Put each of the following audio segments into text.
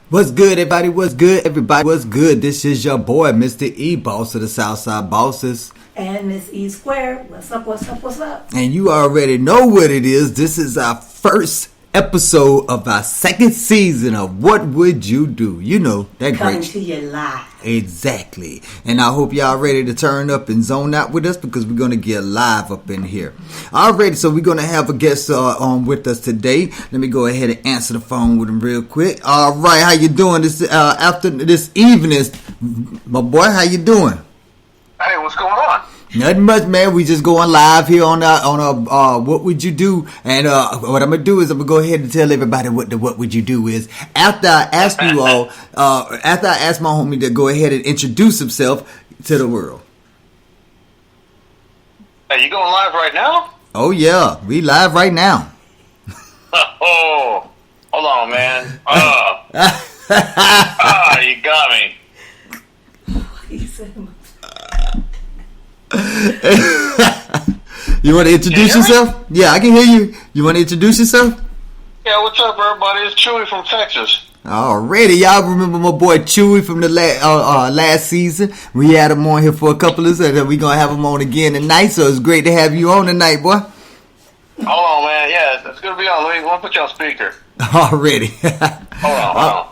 What's good, everybody? What's good, everybody? What's good? This is your boy, Mr. E, boss of the Southside Bosses. And Miss E Square. What's up, what's up, what's up? And you already know what it is. This is our first episode of our second season of What Would You Do? You know, that Coming great. to you live. Exactly. And I hope y'all ready to turn up and zone out with us because we're going to get live up in here. Alrighty, so we're going to have a guest on with us today. Let me go ahead and answer the phone with him real quick. All right, how you doing this after this evening? My boy, how you doing? Hey, what's going on? Nothing much, man. We just going live here on What Would You Do? And what I'm gonna do is I'm gonna go ahead and tell everybody what the What Would You Do is. After I ask you all, after I ask my homie to go ahead and introduce himself to the world. Hey, you going live right now? Oh yeah, we live right now. Oh, hold on, man. You got me. He said, You want to introduce yourself? Yeah, I can hear you. You want to introduce yourself? Yeah, what's up, everybody? It's Chewy from Texas. Alrighty, y'all remember my boy Chewy from the last season? We had him on here for a couple of seasons, and we're going to have him on again tonight, so it's great to have you on tonight, boy. Hold on, man. Yeah, it's going to be on. Let me put you on speaker. Already. Hold on.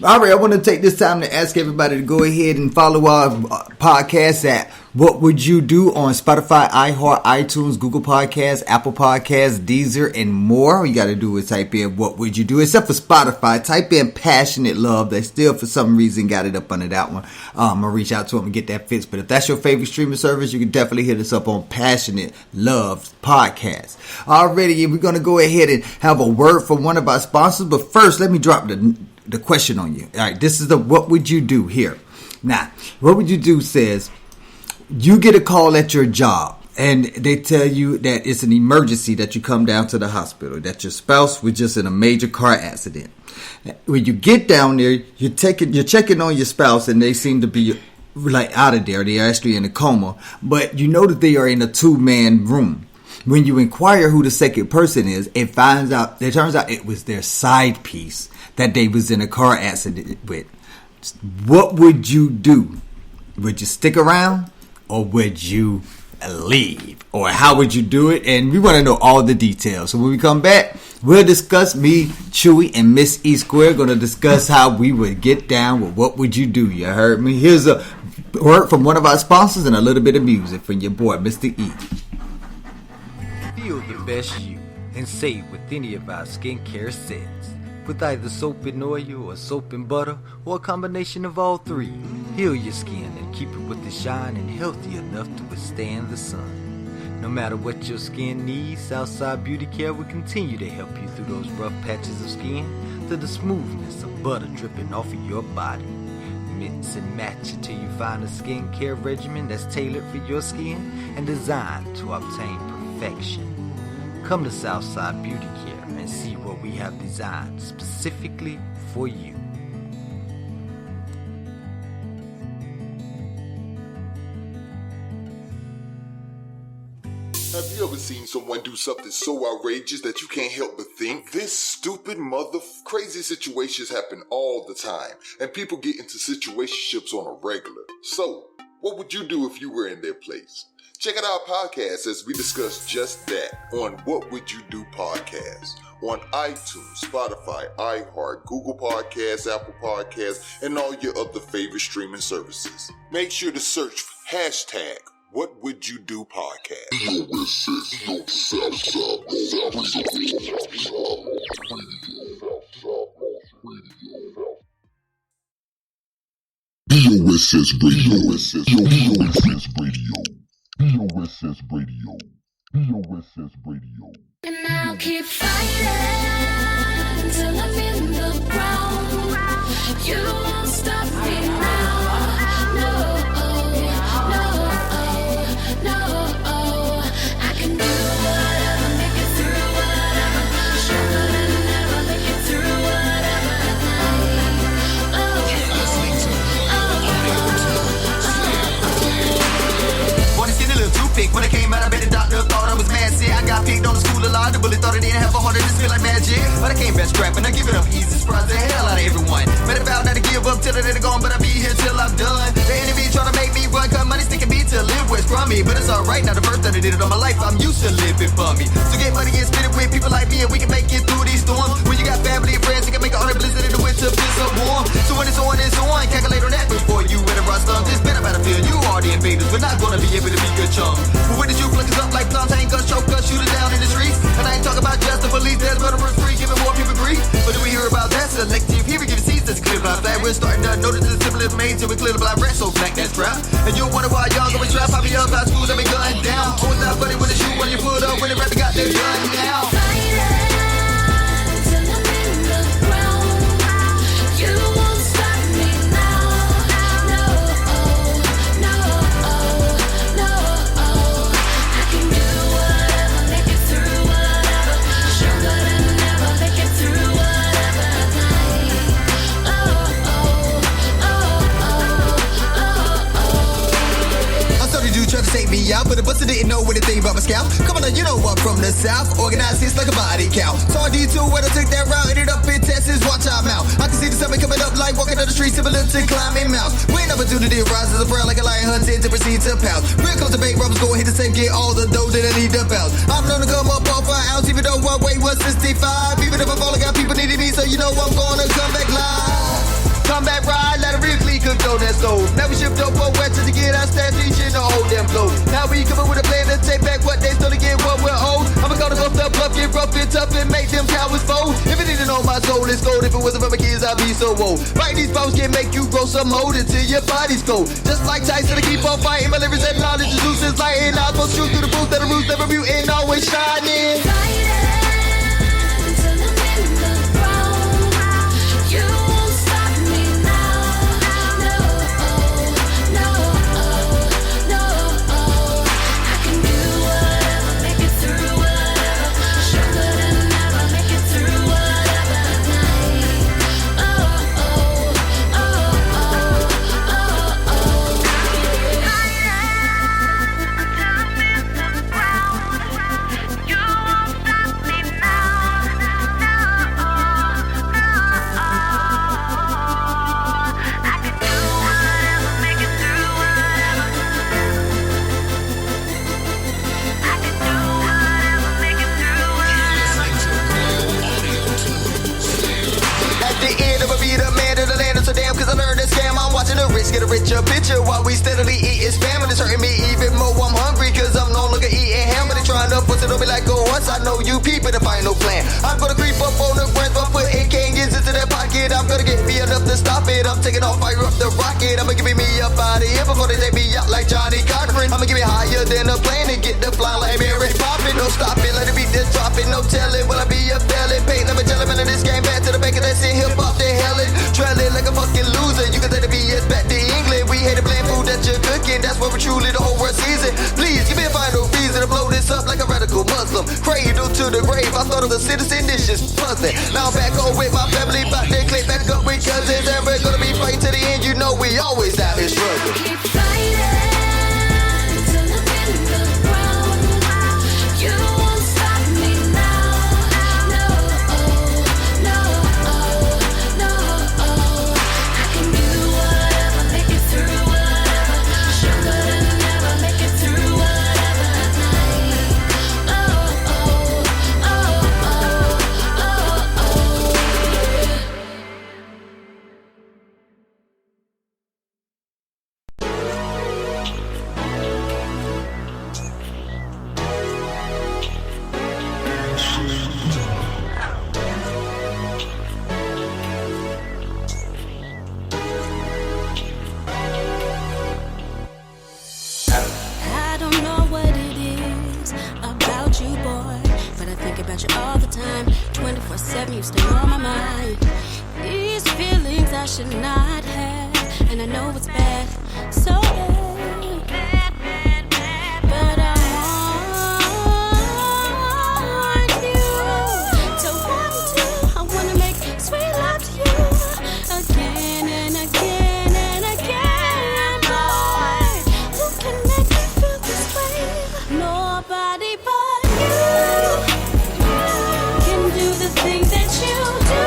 All right, I want to take this time to ask everybody to go ahead and follow our podcast at What Would You Do on Spotify, iHeart, iTunes, Google Podcasts, Apple Podcasts, Deezer, and more. All you got to do is type in What Would You Do, except for Spotify. Type in Passionate Love. They still, for some reason, got it up under that one. I'm going to reach out to them and get that fixed. But if that's your favorite streaming service, you can definitely hit us up on Passionate Love Podcast. Already, we're going to go ahead and have a word from one of our sponsors. But first, let me drop the question on you. All right, this is the What Would You Do here. Now, What Would You Do says you get a call at your job and they tell you that it's an emergency, that you come down to the hospital, that your spouse was just in a major car accident. When you get down there, you're checking on your spouse and they seem to be like out of there. They're actually in a coma, but you know that they are in a 2-man room. When you inquire who the second person is, it turns out it was their side piece that they was in a car accident with. What would you do? Would you stick around or would you leave? Or how would you do it? And we want to know all the details. So when we come back, we'll discuss, me, Chewy, and Miss E Square going to discuss how we would get down with What Would You Do? You heard me? Here's a word from one of our sponsors and a little bit of music from your boy, Mr. E. Feel the best you and save with any of our skincare sets. With either soap and oil or soap and butter or a combination of all three. Heal your skin and keep it with the shine and healthy enough to withstand the sun. No matter what your skin needs, Southside Beauty Care will continue to help you through those rough patches of skin to the smoothness of butter dripping off of your body. Mix and match it till you find a skincare regimen that's tailored for your skin and designed to obtain perfection. Come to Southside Beauty Care and see what we have designed specifically for you. Have you ever seen someone do something so outrageous that you can't help but think, this stupid crazy situations happen all the time, and people get into situationships on a regular. So, what would you do if you were in their place? Check out our podcast as we discuss just that on What Would You Do podcast on iTunes, Spotify, iHeart, Google Podcasts, Apple Podcasts, and all your other favorite streaming services. Make sure to search hashtag What Would You Do podcast. BOSS Radio. BOSS Radio. BOSS Radio. BOSS Radio. And I'll keep fighting until I'm in the ground. You won't stop me now. No, I can do whatever, make it through whatever. Stronger than ever, make it through whatever. Wanna skin a little toothpick. When I came out, I bet the doctor thought I was mad sick. I got picked on the school a lot. The bully thought it didn't have a heart, it just feel like magic. But I came back scrapping, I give it up easy. Surprised the hell out of everyone. on. Better vow not to give up till they're gone, but I'll be here till I'm done. The enemy trying to make me run, cause money sticking me to live with crummy. But it's alright, now the first time I did it all my life, I'm used to living for me. So get money and spend it with people like me, and we can make it through these storms. When you got family and friends, you can make a 100 blizzard in the winter, feel so warm. So when it's on, calculate on that before you enter our slum. This better battlefield, you are the invaders, we're not gonna be able to be good chums. But when did you flick us up like plums, ain't gonna choke us, shoot it down in the streets. And I ain't talking about just the police, there's murderers free, giving more people grief. But do we hear about that? Selective hearing, giving seeds, that's a clear blind flag. We're starting to notice the simple information till we clear the blind rat, so black, that's trap. And you'll wonder why y'all going trap, popping up out schools that been gunned down. Always out buddy with a shoe when you put up, when the rapper got their gun down. Till I'm in the ground, you won't stop me now. No, no, no. I can do whatever, make it through whatever. Stronger than ever, make it through whatever night. I'm sorry, dude, trying to take me out, but the buster didn't know anything about my scalp. Come on, now, you know I'm from the south. Organized hits like a body count. Saw a D2 when I took that route, ended up in Texas. Watch out, mouth. I can see the stomach coming up like walking down the street, similar to climbing mouse. When opportunity arises, a prayer like a lion hunting to proceed to pounce. Real close to bank robbers, go ahead and save, get all the dough that I need to bounce. I'm known to come up off an ounce, even though I weigh 165. Even if I fall, I got people needing me, so you know I'm gonna come back live. Come back ride, let it real clean cook dough that's sold. Now we shift up one west to get our stats, reaching the whole damn globe. Now we coming with a plan to take back what they stole to get what we're owed. I'ma go to go up, bluff, get rough and tough and make them cowards fold. If it didn't know my soul is gold, if it wasn't for my kids, I'd be so old. Right, these bones can make you grow some mold until your body's cold. Just like Tyson, I keep on fighting, my lyrics and knowledge is loose as lighting. I'm supposed to shoot through the booth that the roots never mute and always shining. Till I'm in the ground, you won't stop me now. No, no, no. I can do whatever, make it through whatever. Stronger than ever, make it through whatever night. You won't stop me now. I can do whatever, make it through whatever. I can do whatever, make it through whatever. At the end of a beat, a man to the land of so damn, cause I learned to scam. I'm watching the rich get a richer picture while we steadily eating spam. And it's hurting me even more. I'm hungry cause I'm no longer eating ham. But they trying to put it on me like go once. I know you people to find no plan. I'm gonna creep up on the branch, but putting canyons into their pocket. I'm gonna get me enough to stop it. I'm taking off, fire up the rocket. I'ma give me up out of here before they take me out like Johnny Cochran. I'ma give me higher than a plane and get the flying like Mary Poppin'. No stopping, let it be this dropping. No telling, will I be up belly? Paint, let me tell him in this game back to the back of that shit. Hip hop, they hellin'. Trailing like a fucking loser. You can take the BS back to England. We hate the bland food that you're cooking. That's what we're truly the whole world season. Please give me a final reason to blow this up like a radical Muslim. Cradle to the grave. I thought of the citizen dishes puzzling. Now I'm back home with my family. About to click back up with cousins. And we're gonna be fighting to the end. You know we always out here struggling. Keep fighting till I'm in the ground. You won't stop me now. No, no, no. I can do whatever, make it through whatever. Stronger than ever, make it through whatever night. I don't know what it is about you, boy, but I think about you all the time. 24/7, you stay on my mind. These feelings I should not have, and I know it's bad, so bad, but I want you to want to. I wanna make sweet love to you again and again and again, boy. Who can make me feel this way? Nobody but you can do the things that you do.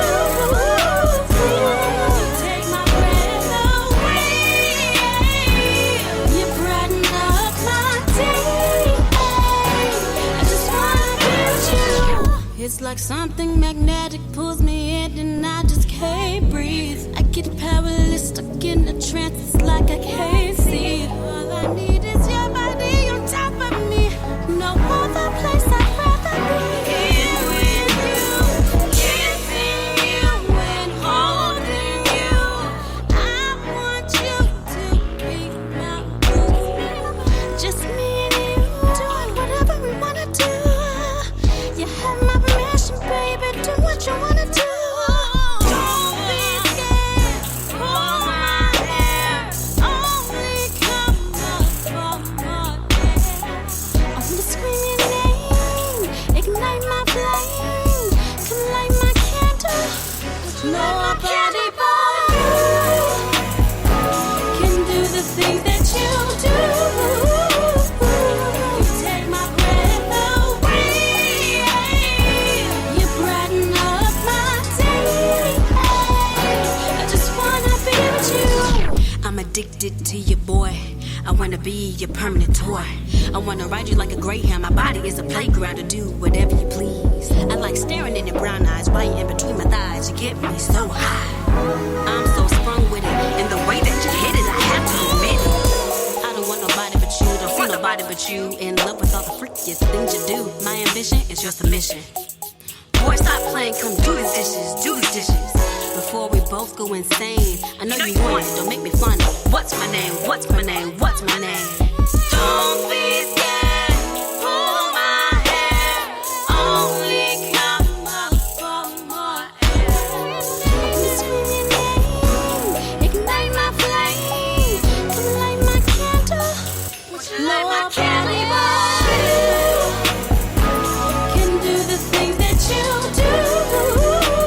addicted to you, boy. I wanna be your permanent toy. I wanna ride you like a greyhound. My body is a playground to do whatever you please. I like staring in your brown eyes, right in between my thighs. You get me so high. I'm so sprung with it, and the way that you hit it, I have to admit it. I don't want nobody but you, don't see nobody but you. In love with all the freakiest things you do. My ambition is your submission. Boy, stop playing, come do these dishes. Before we both go insane. I know you want it, don't make me funny. What's my name? What's my name? What's my name? Don't be scared, pull my hair. Only come up for more air. Scream your name, ignite my flame. Come light my candle, light my candle. Can do the things that you do. You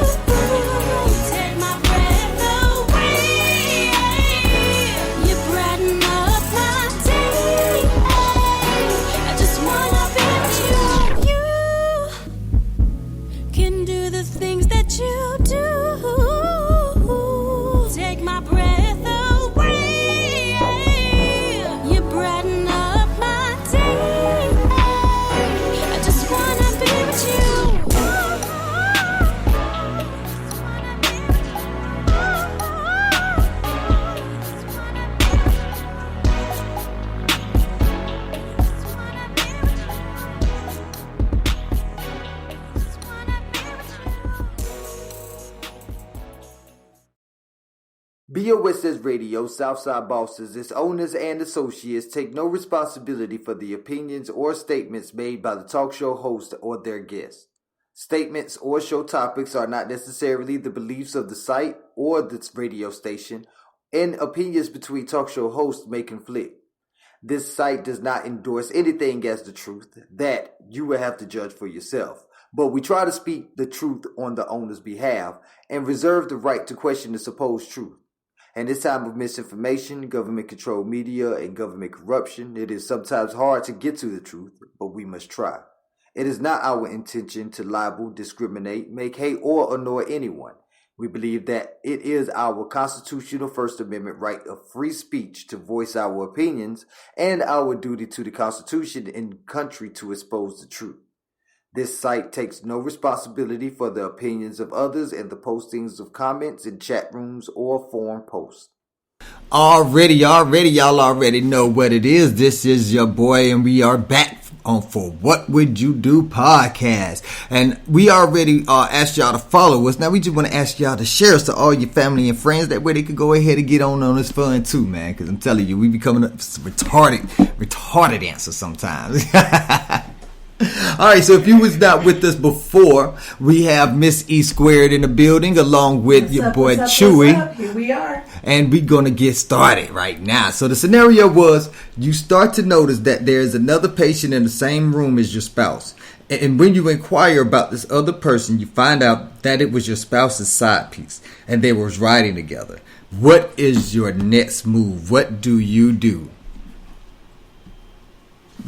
do take my breath away. You brighten up my day. I just wanna be with you. BOSS Radio, Southside Bosses, its owners and associates take no responsibility for the opinions or statements made by the talk show host or their guests. Statements or show topics are not necessarily the beliefs of the site or the radio station, and opinions between talk show hosts may conflict. This site does not endorse anything as the truth. That you will have to judge for yourself. But we try to speak the truth on the owner's behalf and reserve the right to question the supposed truth. In this time of misinformation, government-controlled media, and government corruption, it is sometimes hard to get to the truth, but we must try. It is not our intention to libel, discriminate, make hate, or annoy anyone. We believe that it is our constitutional First Amendment right of free speech to voice our opinions and our duty to the Constitution and country to expose the truth. This site takes no responsibility for the opinions of others and the postings of comments in chat rooms or forum posts. Already, y'all already know what it is. This is your boy, and we are back on For What Would You Do podcast. And we already asked y'all to follow us. Now we just want to ask y'all to share us to all your family and friends. That way they could go ahead and get on this fun too, man. Because I'm telling you, we be coming up with some retarded answers sometimes. Alright, so if you was not with us before, we have Miss E Squared in the building along with your boy Chewy. Here we are. And we're going to get started right now. So the scenario was, you start to notice that there's another patient in the same room as your spouse. And when you inquire about this other person, you find out that it was your spouse's side piece and they was riding together. What is your next move? What do you do?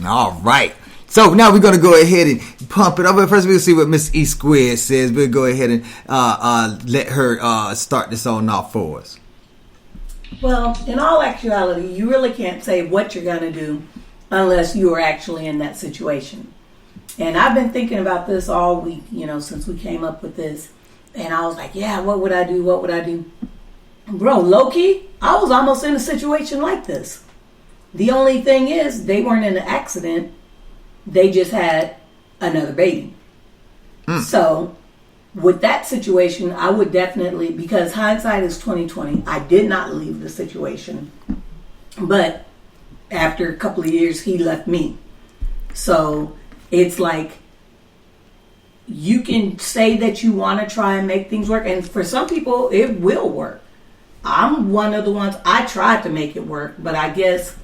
All right. So now we're going to go ahead and pump it up. But first we'll see what Miss E Squared says. We'll go ahead and let her start this on off for us. Well, in all actuality, you really can't say what you're going to do unless you are actually in that situation. And I've been thinking about this all week, since we came up with this. And I was like, yeah, what would I do? What would I do? Bro, low-key, I was almost in a situation like this. The only thing is, they weren't in an accident. They just had another baby. So with that situation, I would definitely, because hindsight is 20/20, I did not leave the situation. But after a couple of years, he left me. So it's like, you can say that you want to try and make things work. And for some people, it will work. I'm one of the ones, I tried to make it work, but I guess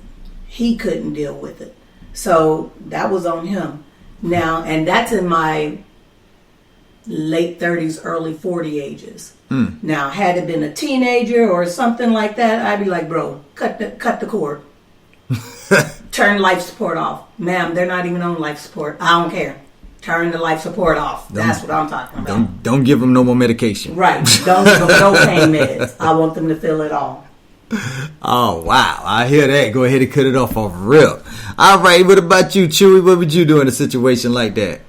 he couldn't deal with it. So that was on him. Now, and that's in my late 30s, early 40 ages. Now, had it been a teenager or something like that, I'd be like, bro, cut the cord. Turn life support off. Ma'am, they're not even on life support. I don't care. Turn the life support off. That's what I'm talking about. Don't give them no more medication. Right. Don't give them no pain meds. I want them to feel it all. Oh, wow. I hear that. Go ahead and cut it off rip. All right. What about you, Chewy? What would you do in a situation like that?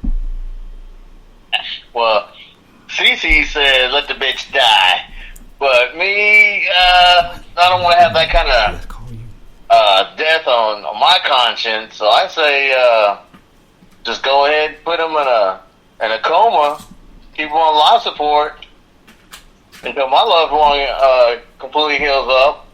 Well, Cece said, "Let the bitch die," but me, I don't want to have that kind of death on my conscience. So I say, just go ahead and put him in a coma, keep him on life support until my loved one completely heals up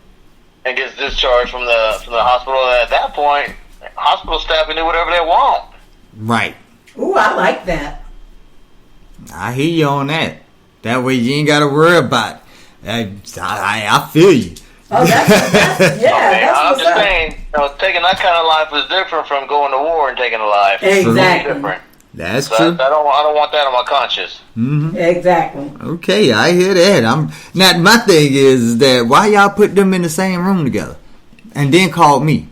and gets discharged from the hospital. And at that point, hospital staff can do whatever they want. Right. Ooh, I like that. I hear you on that. That way you ain't got to worry about it. I feel you. Oh, that's yeah. I mean, That's I'm what's just up. saying, taking that kind of life is different from going to war and taking a life. Exactly. It's different. That's So true. I don't want that on my conscience. Exactly. Okay, I hear that. Now my thing is that why y'all put them in the same room together and then called me?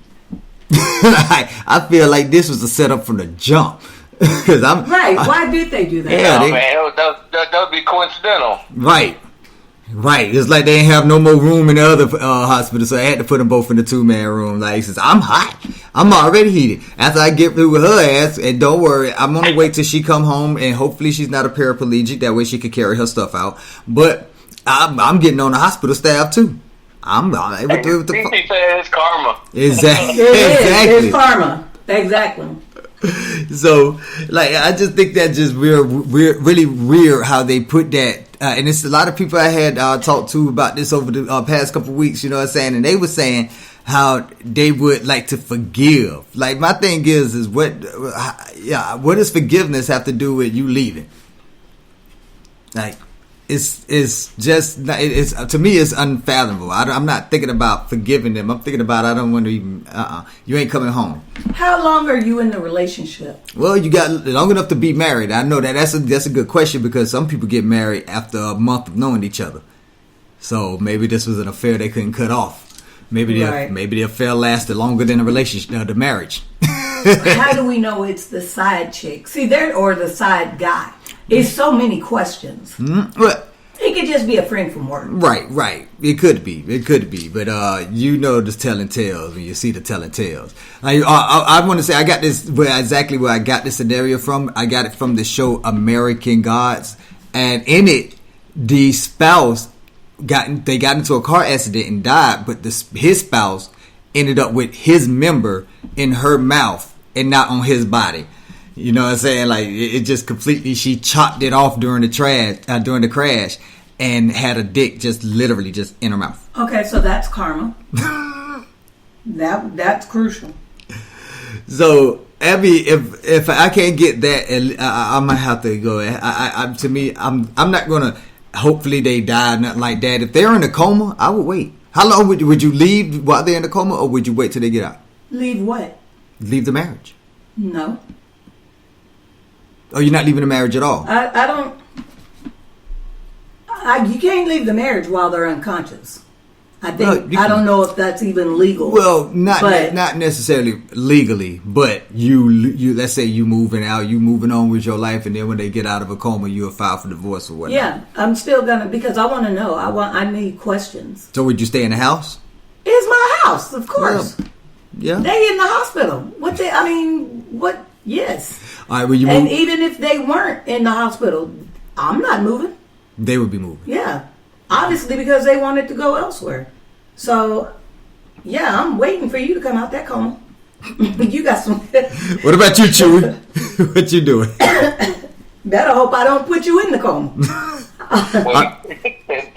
I feel like this was a setup from the jump. Cause I'm Right. Why did they do that? Yeah, No, they- man, that would be coincidental. right. It's like they ain't have no more room in the other hospital, so I had to put them both in the 2-man room. Like, since I'm hot, I'm already heated. After I get through with her ass, and don't worry, I'm gonna wait till she come home, and hopefully she's not a paraplegic. That way she can carry her stuff out. But I'm getting on the hospital staff too. I'm able to do what the fuck. Cece said it's karma. Exactly. It is. Exactly. It's karma. Exactly. So, like, I just think that just really weird how they put that. And it's a lot of people I had talked to about this over the past couple of weeks, you know what I'm saying? And they were saying how they would like to forgive. Like, my thing is what does forgiveness have to do with you leaving? Like, it's just, to me, it's unfathomable. I'm not thinking about forgiving them. I'm thinking about, I don't want to even, you ain't coming home. How long are you in the relationship? Well, you got long enough to be married. I know that's a good question because some people get married after a month of knowing each other. So maybe this was an affair they couldn't cut off. Maybe the affair lasted longer than the relationship, the marriage. How do we know it's the side chick? See, or the side guy? It's so many questions. Well, He could just be a friend from work. right. It could be, but you know the telling tales when you see the telling tales. I want to say I got this exactly where I got this scenario from. I got it from the show American Gods, and in it, the spouse got into a car accident and died, but his spouse ended up with his member in her mouth and not on his body. You know what I'm saying? Like, it just completely, she chopped it off during the crash, and had a dick just literally just in her mouth. Okay, so that's karma. That's crucial. So, Abby, if I can't get that, I might have to go. I'm not gonna. Hopefully, they die, nothing like that. If they're in a coma, I would wait. How long would you leave while they're in a coma, or would you wait till they get out? Leave what? Leave the marriage. No. Oh, you're not leaving the marriage at all? I don't. You can't leave the marriage while they're unconscious. I think No, I don't know if that's even legal. Well, not but- necessarily legally, but you let's say you moving on with your life, and then when they get out of a coma, you'll file for divorce or whatnot. Yeah, I'm still gonna, because I want to know. I need questions. So would you stay in the house? It's my house, of course. Yeah. They in the hospital. What? Yes. All right. Will you And move? even if they weren't in the hospital, I'm not moving. They would be moving. Yeah. Obviously, because they wanted to go elsewhere. So, yeah, I'm waiting for you to come out that coma. You got some. What about you, Chewy? What you doing? Better hope I don't put you in the coma.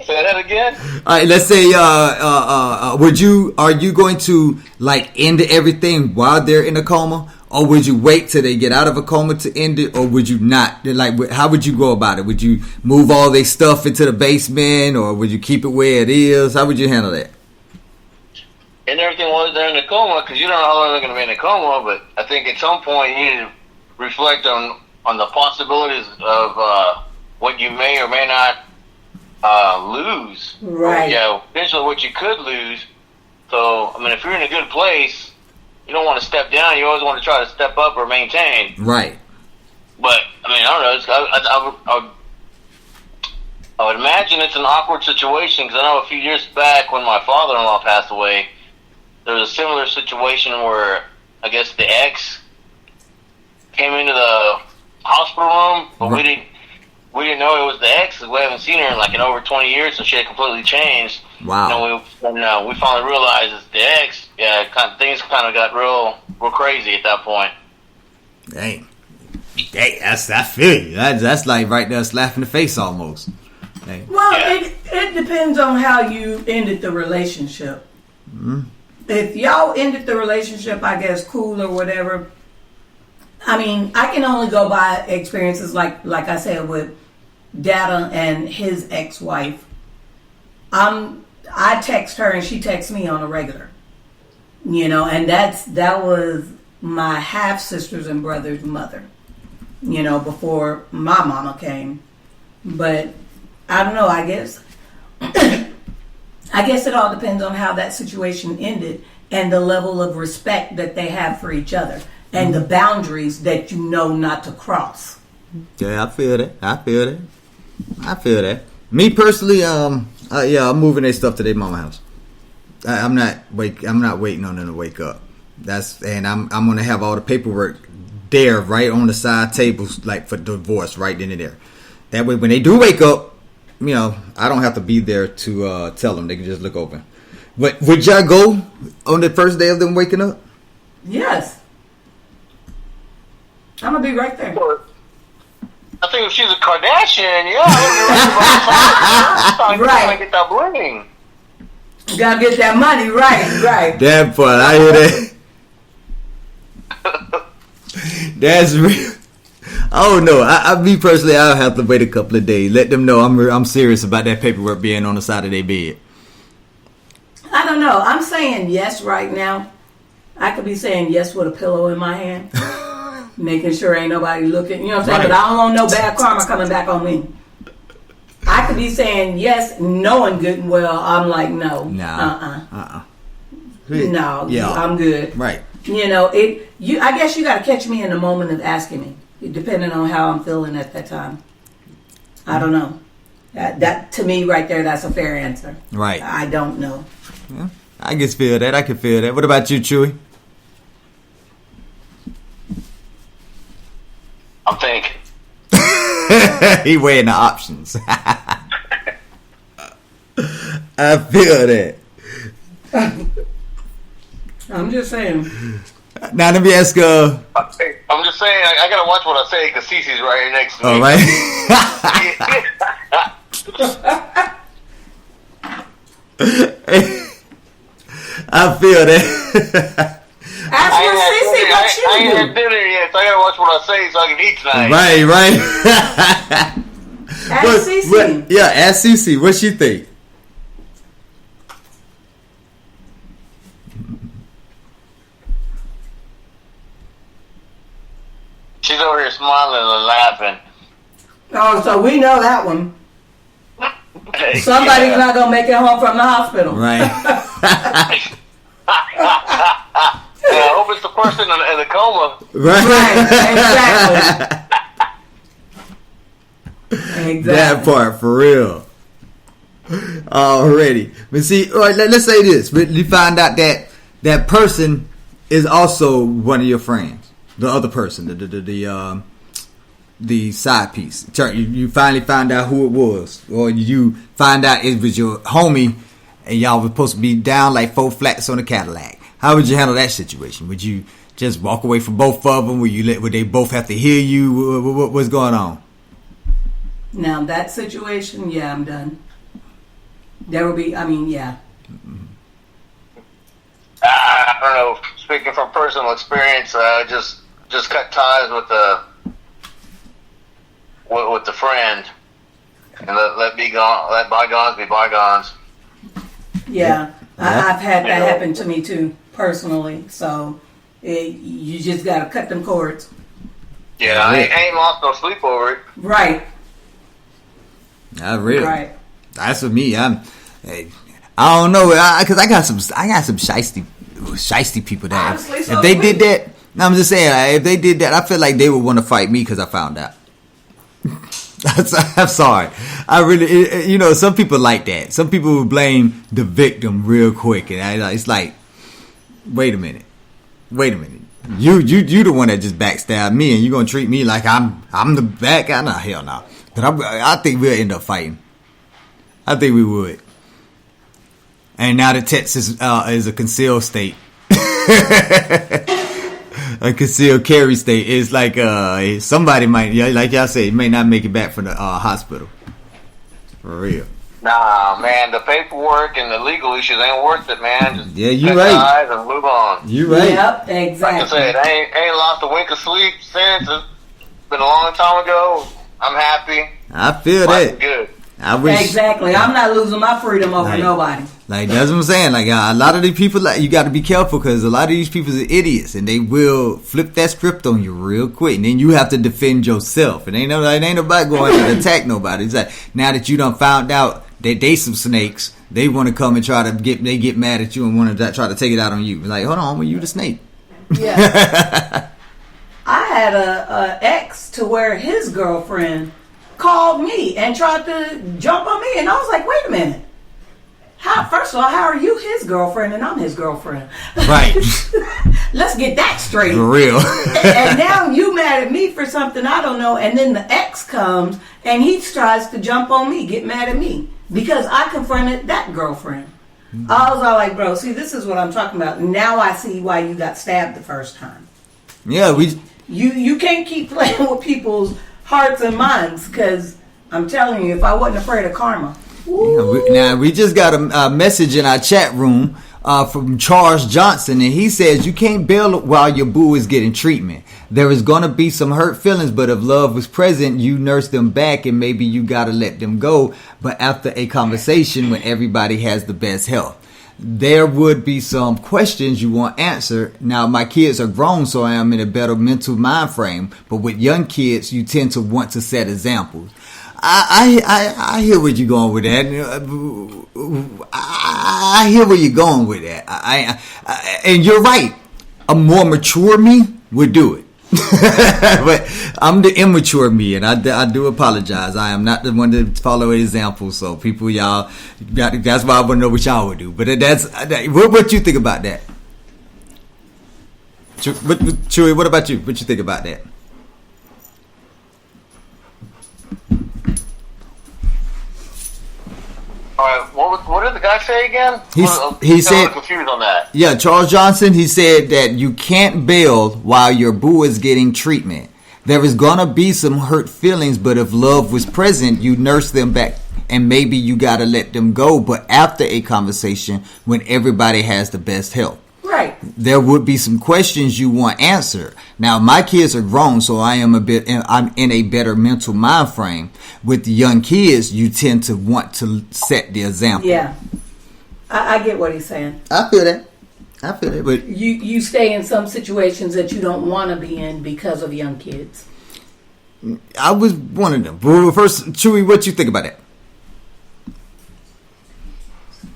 Say that again? All right. Let's say, are you going to like end everything while they're in a coma? Or would you wait till they get out of a coma to end it? Or would you not? Like, how would you go about it? Would you move all their stuff into the basement? Or would you keep it where it is? How would you handle that? And everything while they're in the coma, because you don't know how long they're going to be in a coma, but I think at some point you need to reflect on the possibilities of what you may or may not lose. Right. Or, potentially what you could lose. So, I mean, if you're in a good place, you don't want to step down. You always want to try to step up or maintain. Right. But I mean, I don't know. I would imagine it's an awkward situation because I know a few years back when my father-in-law passed away, there was a similar situation where I guess the ex came into the hospital room, but we didn't know it was the ex because we haven't seen her in over 20 years, so she had completely changed. Wow. We finally realized it's the ex. Yeah, things kind of got real crazy at that point. Dang, I feel you. That's like right there, slap in the face almost. Dang. Well, it depends on how you ended the relationship. Mm-hmm. If y'all ended the relationship, I guess cool or whatever. I mean, I can only go by experiences like I said with Dada and his ex-wife. I text her and she texts me on a regular. And that was my half sisters and brother's mother. Before my mama came. But I don't know, I guess it all depends on how that situation ended and the level of respect that they have for each other and the boundaries that you know not to cross. Yeah, I feel that. Me personally, I'm moving their stuff to their mama house. I'm not waiting on them to wake up. I'm gonna have all the paperwork there, right on the side tables, like for divorce, right then and there. That way, when they do wake up, I don't have to be there to tell them. They can just look over. But would y'all go on the first day of them waking up? Yes. I'm gonna be right there. I think if she's a Kardashian, right. Get that bling. You gotta get that money, right. That part, I hear that. That's real. Oh no, me personally, I'll have to wait a couple of days. Let them know I'm serious about that paperwork being on the side of their bed. I don't know. I'm saying yes right now. I could be saying yes with a pillow in my hand, making sure ain't nobody looking. You know what I'm saying? Right. But I don't want no bad karma coming back on me. I could be saying yes, knowing good and well. I'm like no, no, yeah. I'm good. Right. I guess you got to catch me in the moment of asking me, depending on how I'm feeling at that time. I don't know. That to me right there, that's a fair answer. Right. I don't know. Yeah, I can feel that. What about you, Chewy? I'm thinking. He weighing the options. I feel that. I'm just saying. Now let me ask. I'm just saying. I gotta watch what I say because Cece's right here next to me. All right. I feel that. Ask her, Cece, what I ain't had dinner yet, so I gotta watch what I say so I can eat tonight. Right. Ask Cece. Yeah, ask Cece. What she think? She's over here smiling and laughing. Oh, so we know that one. Somebody's not gonna make it home from the hospital. Right. I hope it's the person in the coma. Right. Exactly. That part, for real. Already. But see, all right, let's say this. But you find out that person is also one of your friends. The other person, the side piece. You finally find out who it was. Or you find out it was your homie and y'all were supposed to be down like 4 flats on a Cadillac. How would you handle that situation? Would you just walk away from both of them? Would they both have to hear you? What's going on? Now that situation, yeah, I'm done. There will be, yeah. I don't know. Speaking from personal experience, just cut ties with the friend and let bygones be bygones. Yeah. I've had that happen to me too, personally. So you just got to cut them cords. Yeah, I ain't lost no sleep over it. Right. Not really. Right. That's with me. I don't know, because I got some shiesty people that Honestly, if they did that, I'm just saying, if they did that, I feel like they would want to fight me because I found out. I'm sorry. I really, some people like that. Some people will blame the victim real quick, and it's like, wait a minute. You the one that just backstabbed me, and you gonna treat me like I'm the bad guy? No, hell no. But I think we'll end up fighting. I think we would. And now that Texas is a concealed state, a concealed carry state, it's like somebody might, like y'all say, may not make it back from the hospital. For real. Nah, man, the paperwork and the legal issues ain't worth it, man. Just you cut right. ties and move on. You right. Yep, exactly. Like I said, I ain't lost a wink of sleep since. It's been a long time ago. I'm happy. I feel Life's that. good. I wish. Exactly. I'm not losing my freedom over nobody. Like, that's what I'm saying. Like, a lot of these people, like, you got to be careful because a lot of these people are idiots and they will flip that script on you real quick. And then you have to defend yourself. And ain't nobody going to attack nobody. It's like, now that you done found out that they some snakes, they want to come and they get mad at you and want to try to take it out on you. Like, hold on, well, you the snake. Yeah. I had a ex to where his girlfriend called me and tried to jump on me, and I was like, wait a minute. First of all, how are you his girlfriend and I'm his girlfriend? Right. Let's get that straight. For real. And now you mad at me for something I don't know, and then the ex comes and he tries to jump on me, get mad at me because I confronted that girlfriend. I was all like, bro, see, this is what I'm talking about. Now I see why you got stabbed the first time. Yeah, You can't keep playing with people's hearts and minds, because I'm telling you, if I wasn't afraid of karma. Now we just got a message in our chat room from Charles Johnson, and he says you can't bail while your boo is getting treatment. There is going to be some hurt feelings, but if love was present, you nurse them back, and maybe you got to let them go. But after a conversation when everybody has the best health, there would be some questions you want answered. Now, my kids are grown, so I am in a better mental mind frame. But with young kids, you tend to want to set examples. I hear where you're going with that. I hear where you're going with that. And you're right. A more mature me would do it. But I'm the immature me, and I do apologize. I am not the one to follow examples. So people, that's why I want to know what y'all would do. But what you think about that? Chewy, what about you? What you think about that? All right, what did the guy say again? He said, I'm confused on that. Yeah, Charles Johnson, he said that you can't bail while your boo is getting treatment. There is going to be some hurt feelings, but if love was present, you nurse them back, and maybe you got to let them go. But after a conversation when everybody has the best health. Right. There would be some questions you want answered. Now, my kids are grown, so I'm in a better mental mind frame. With young kids, you tend to want to set the example. Yeah, I get what he's saying. I feel that. But you stay in some situations that you don't want to be in because of young kids. I was one of them. But first, Chewy, what you think about that?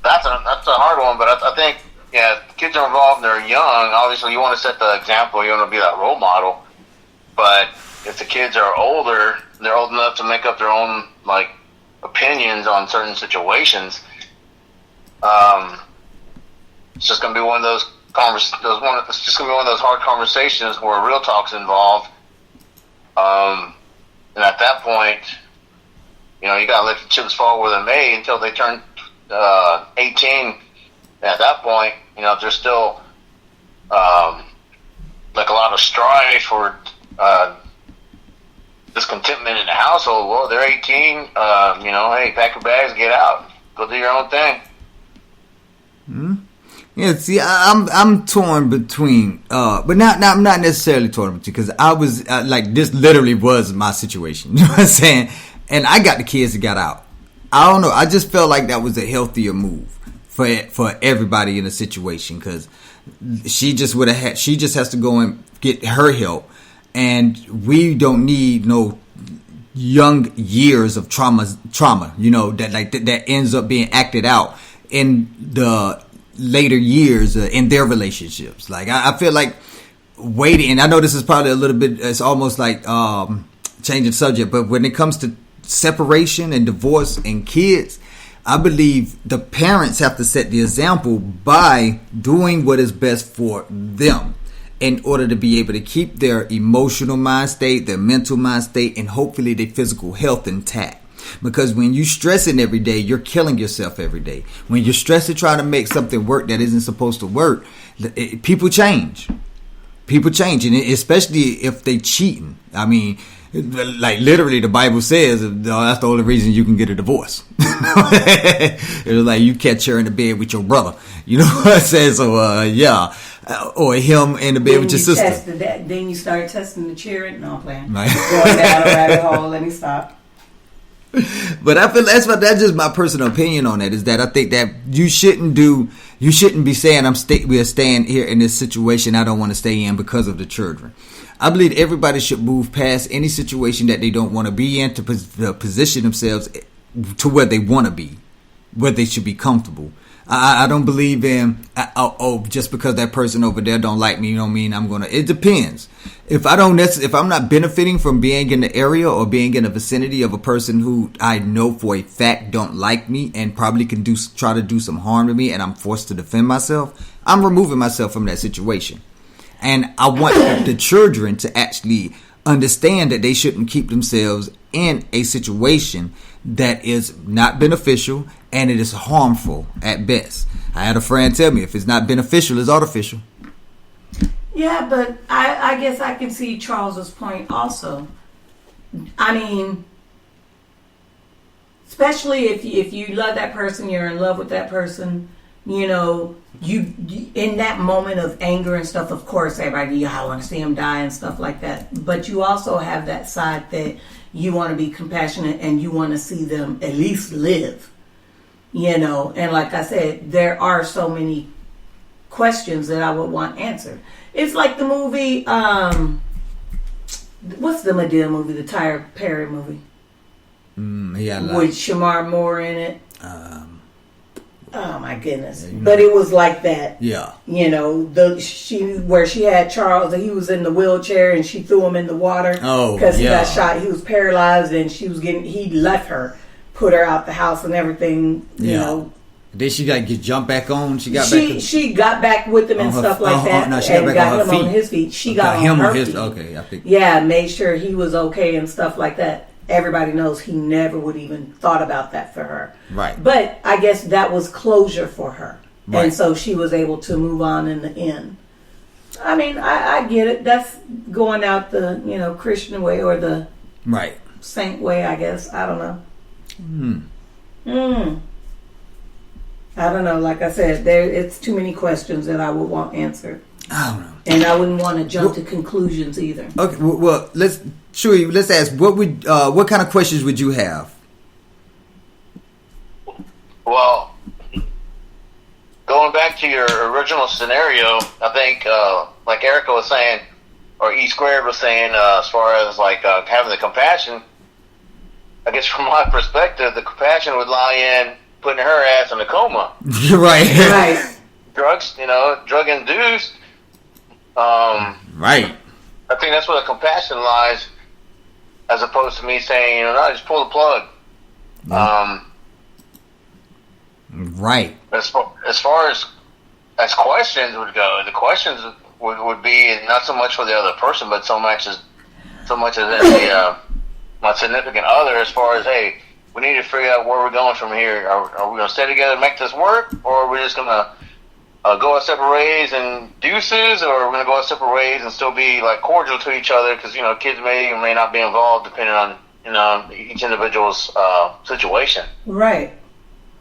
That's a hard one, but I think. Yeah, kids are involved and they're young. Obviously, you want to set the example. You want to be that role model. But if the kids are older, they're old enough to make up their own opinions on certain situations. It's just going to be one of those it's just going to be one of those hard conversations where real talk's involved. And at that point, you got to let the chips fall where they may until they turn 18. At that point, if there's still a lot of strife or discontentment in the household, well, they're 18. Hey, pack your bags, get out, go do your own thing. Yeah, see, I'm torn between, but I'm not necessarily torn between, because I was this literally was my situation. You know what I'm saying? And I got the kids that got out. I don't know. I just felt like that was a healthier move for everybody in the situation, because she just has to go and get her help, and we don't need no young years of trauma, that ends up being acted out in the later years in their relationships. I feel like waiting, and I know this is probably a little bit, it's almost like changing subject, but when it comes to separation and divorce and kids, I believe the parents have to set the example by doing what is best for them in order to be able to keep their emotional mind state, their mental mind state, and hopefully their physical health intact. Because when you're stressing every day, you're killing yourself every day. When you're stressing trying to make something work that isn't supposed to work, people change. People change, and especially if they cheating. I mean, like literally the Bible says that's the only reason you can get a divorce. It was like you catch her in the bed with your brother. You know what I'm saying? So, yeah. Or him in the bed with your sister. Then you start testing the children. No, I'm playing. Right. Going down a rabbit hole. Let me stop. But I feel that's just my personal opinion on that, is that I think that you shouldn't be saying we are staying here in this situation I don't want to stay in because of the children. I believe everybody should move past any situation that they don't want to be in to position themselves to where they want to be, where they should be comfortable. I don't believe in just because that person over there don't like me, you don't mean I'm gonna. It depends. If I'm not benefiting from being in the area or being in the vicinity of a person who I know for a fact don't like me and probably can try to do some harm to me, and I'm forced to defend myself, I'm removing myself from that situation. And I want the children to actually understand that they shouldn't keep themselves in a situation that is not beneficial and it is harmful at best. I had a friend tell me, if it's not beneficial, it's artificial. Yeah, but I guess I can see Charles's point also. I mean, especially if you love that person, you're in love with that person, you know, you in that moment of anger and stuff, of course, everybody, I want to see him die and stuff like that. But you also have that side that you want to be compassionate and you want to see them at least live, you know. And like I said, there are so many questions that I would want answered. It's like the movie, what's the Madea movie, the Tyler Perry movie? With Shamar Moore in it. Oh my goodness! Yeah, you know. But it was like that. Yeah. You know, where she had Charles, and he was in the wheelchair, and she threw him in the water. Oh, because he got shot. He was paralyzed, and he left her, put her out the house, and everything. You know. Then she got to jump back on. She got back with him and stuff like that. No, she got back on her feet. On his feet. She got on her feet. Okay, I think. Yeah, made sure he was okay and stuff like that. Everybody knows he never would even thought about that for her. Right. But I guess that was closure for her. Right. And so she was able to move on in the end. I mean, I get it. That's going out the, Christian way or the saint way, I guess. I don't know. I don't know. Like I said, it's too many questions that I would want answered. I don't know. And I wouldn't want to jump to conclusions either. Okay, well, let's ask, what kind of questions would you have? Well, going back to your original scenario, I think, like Erica was saying, or E Squared was saying, as far as like having the compassion, I guess from my perspective, the compassion would lie in putting her ass in a coma. Right. Drugs, drug induced. Right. I think that's where the compassion lies, as opposed to me saying, no, just pull the plug. Right. As far as questions would go, the questions would be not so much for the other person, but so much as my significant other, as far as, hey, we need to figure out where we're going from here. Are we going to stay together and make this work, or are we just going to go our separate ways and deuces, or are we going to go our separate ways and still be like cordial to each other? Because kids may or may not be involved depending on each individual's situation. Right.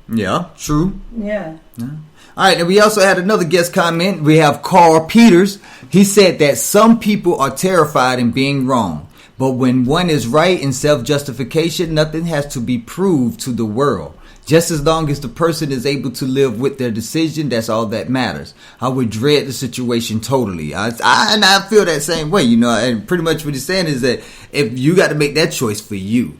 Yeah. True. Yeah. All right, and we also had another guest comment. We have Carl Peters. He said that some people are terrified in being wrong. But when one is right in self-justification, nothing has to be proved to the world. Just as long as the person is able to live with their decision, that's all that matters. I would dread the situation totally. And I feel that same way, and pretty much what he's saying is that if you got to make that choice for you.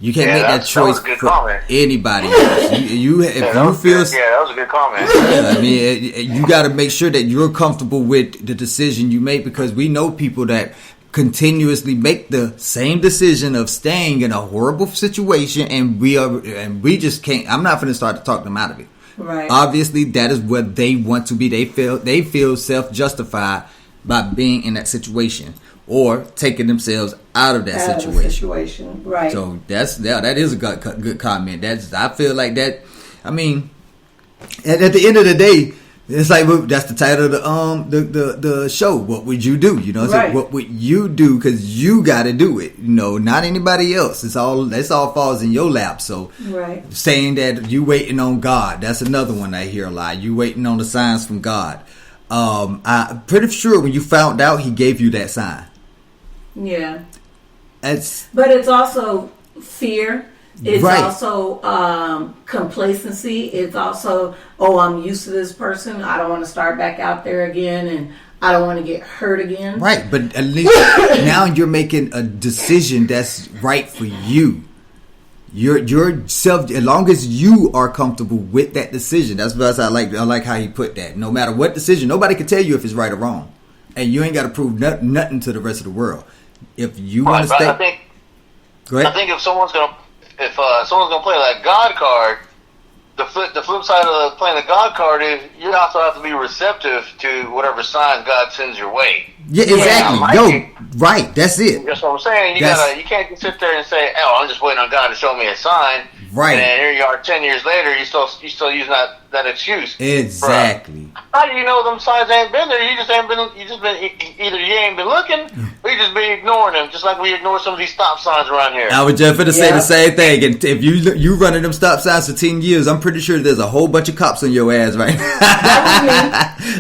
You can't make that choice for anybody else. That was a good comment. I mean, you got to make sure that you're comfortable with the decision you make, because we know people that continuously make the same decision of staying in a horrible situation, and we just can't. I'm not going to start to talk them out of it. Right. Obviously, that is what they want to be. They feel self-justified by being in that situation or taking themselves out of that situation. Right. So that is a good comment. I feel like that. I mean, at the end of the day, it's like that's the title of the show. What would you do? You know, it's like, what would you do? Because you got to do it. You know, not anybody else. It's all falls in your lap. So, saying that you waiting on God, that's another one I hear a lot. You waiting on the signs from God. I'm pretty sure when you found out, He gave you that sign. Yeah. But it's also fear. It's also complacency. It's also, I'm used to this person. I don't want to start back out there again, and I don't want to get hurt again. Right, but at least now you're making a decision that's right for you. Yourself, as long as you are comfortable with that decision. That's what I like how he put that. No matter what decision, nobody can tell you if it's right or wrong, and you ain't got to prove nothing to the rest of the world. If you want to stay, go ahead. I think if someone's gonna play that God card, the flip side of playing the God card is you also have to be receptive to whatever signs God sends your way. Yeah, exactly. Right. That's it. That's what I'm saying. You can't just sit there and say, "Oh, I'm just waiting on God to show me a sign." Right. And here you are, 10 years later, you still using that excuse. Exactly. Bruh. How do you know them signs ain't been there? You just been either you ain't been looking, or you just been ignoring them, just like we ignore some of these stop signs around here. I was just going to say the same thing. And if you running them stop signs for 10 years, I'm pretty sure there's a whole bunch of cops on your ass right now.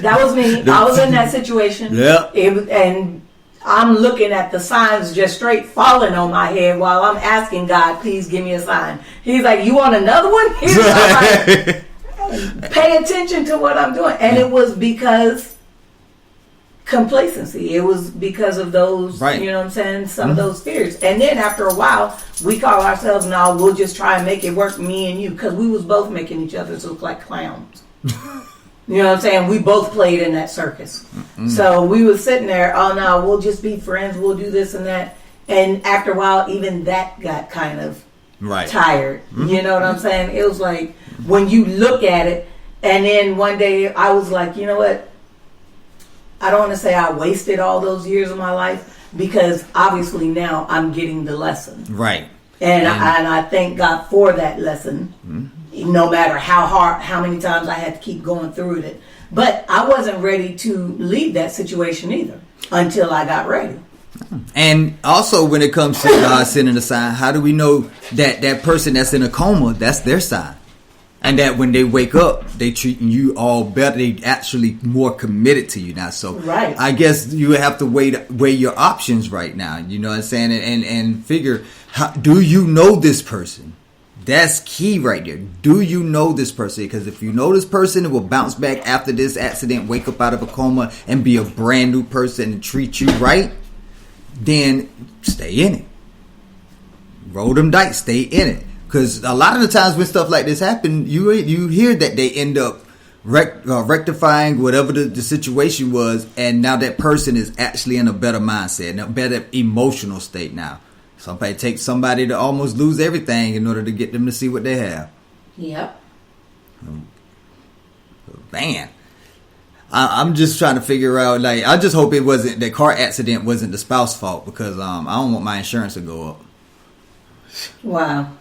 That was me. I was in that situation. Yeah. And I'm looking at the signs just straight falling on my head while I'm asking God, please give me a sign. He's like, you want another one? He's like, pay attention to what I'm doing. And it was because complacency. It was because of those, you know what I'm saying, some of those fears. And then after a while, we call ourselves, now we'll just try and make it work, me and you, because we was both making each other look like clowns. You know what I'm saying? We both played in that circus. So we was sitting there, oh no, we'll just be friends, we'll do this and that. And after a while, even that got kind of tired. You know what I'm saying? It was like, when you look at it, and then one day I was like, you know what? I don't want to say I wasted all those years of my life, because obviously now I'm getting the lesson. Right. And I thank God for that lesson. No matter how many times I had to keep going through it. But I wasn't ready to leave that situation either until I got ready. And also when it comes to God sending a sign, how do we know that person that's in a coma, that's their sign? And that when they wake up, they treating you all better. They actually more committed to you now. So I guess you have to weigh your options right now. You know what I'm saying? And figure, do you know this person? That's key right there. Do you know this person? Because if you know this person, it will bounce back after this accident, wake up out of a coma, and be a brand new person and treat you right. Then stay in it. Roll them dice. Stay in it. Because a lot of the times when stuff like this happen, you hear that they end up rectifying whatever the situation was, and now that person is actually in a better mindset, in a better emotional state now. Somebody takes somebody to almost lose everything in order to get them to see what they have. Yep. Man. I'm just trying to figure out, like, I just hope it wasn't, the car accident wasn't the spouse's fault, because I don't want my insurance to go up. Wow.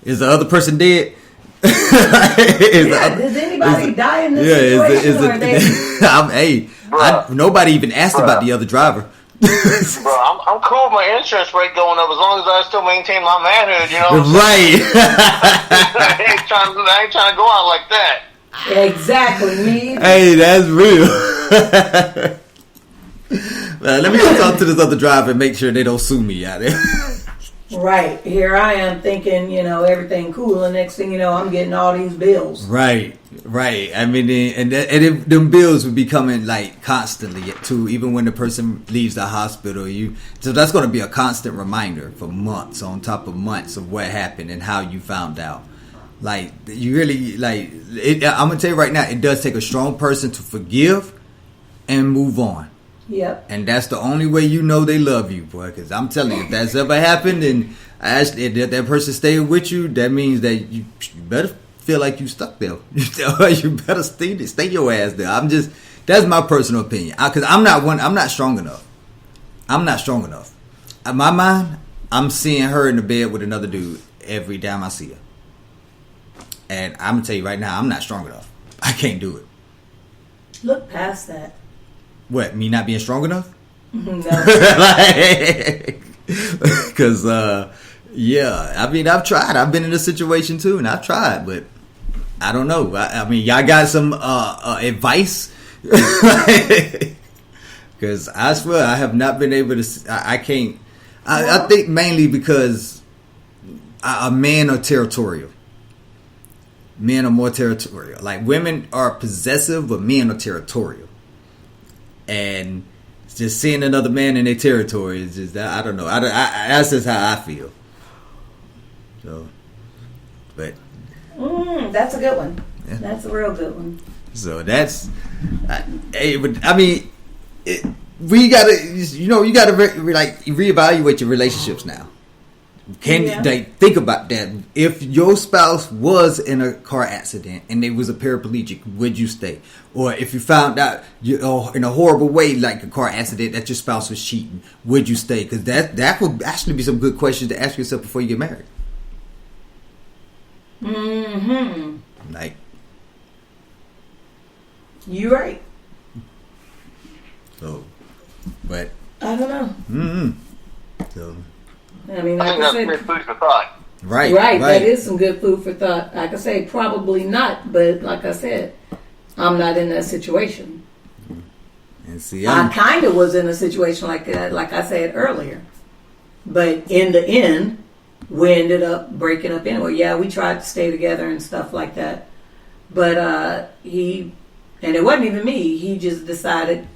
Is the other person dead? Does anybody die in this situation? Nobody even asked about the other driver. Bro, I'm cool with my insurance rate going up as long as I still maintain my manhood, you know? Right. I ain't trying to go out like that. Exactly, me. Hey, that's real. Let me go talk to this other driver and make sure they don't sue me out there. Right. Here I am thinking, everything cool, and next thing you know, I'm getting all these bills. Right. I mean, them bills would be coming like constantly too, even when the person leaves the hospital. So that's going to be a constant reminder for months on top of months of what happened and how you found out. Like, you really, like, I'm going to tell you right now, it does take a strong person to forgive and move on. Yep. And that's the only way you know they love you, boy. Because I'm telling you, if that's ever happened and that person stayed with you, that means that you better feel like you stuck there. You better stay your ass there. That's my personal opinion. Because I'm not strong enough. I'm not strong enough. In my mind, I'm seeing her in the bed with another dude every time I see her. And I'm going to tell you right now, I'm not strong enough. I can't do it. Look past that. What, me not being strong enough? No. Because, yeah, I mean, I've tried. I've been in a situation too, and I've tried, but I don't know. I mean, y'all got some advice? Because I swear I have not been able to. I can't. I think mainly because men are territorial. Men are more territorial. Like, women are possessive, but men are territorial. And just seeing another man in their territory is just, I don't know. That's just how I feel. So, but that's a good one. Yeah. That's a real good one. So that's, I mean, we gotta, you gotta reevaluate your relationships now. Think about that? If your spouse was in a car accident and they was a paraplegic, would you stay? Or if you found out in a horrible way, like a car accident, that your spouse was cheating, would you stay? Because that would actually be some good questions to ask yourself before you get married. Mm-hmm. Like, you're right. So, but I don't know. Mm-hmm. So, I mean, I like think I that's said, good food for thought. right. That is some good food for thought. Like I say, probably not, but like I said, I'm not in that situation. And see, I kind of was in a situation like that, like I said earlier. But in the end, we ended up breaking up anyway. Yeah, we tried to stay together and stuff like that. But and it wasn't even me. He just decided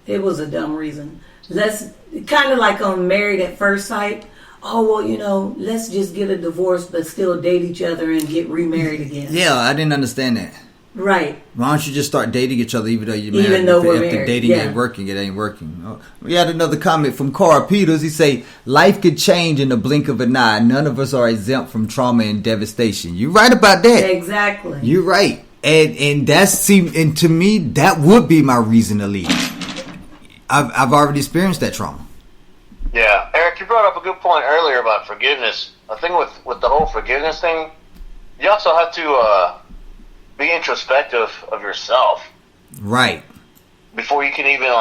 it was a dumb reason. Let's kind of like on Married at First Sight. Oh, well, let's just get a divorce but still date each other and get remarried again. Yeah, I didn't understand that. Right. Why don't you just start dating each other even though you're married? Even though we're if the married, dating yeah. ain't working, it ain't working. Oh, we had another comment from Carl Peters. He say, life could change in the blink of an eye. None of us are exempt from trauma and devastation. You're right about that. Exactly. You're right. And to me, that would be my reason to leave. I've already experienced that trauma. Yeah, Eric, you brought up a good point earlier about forgiveness. I think with the whole forgiveness thing, you also have to be introspective of yourself. Right. Before you can even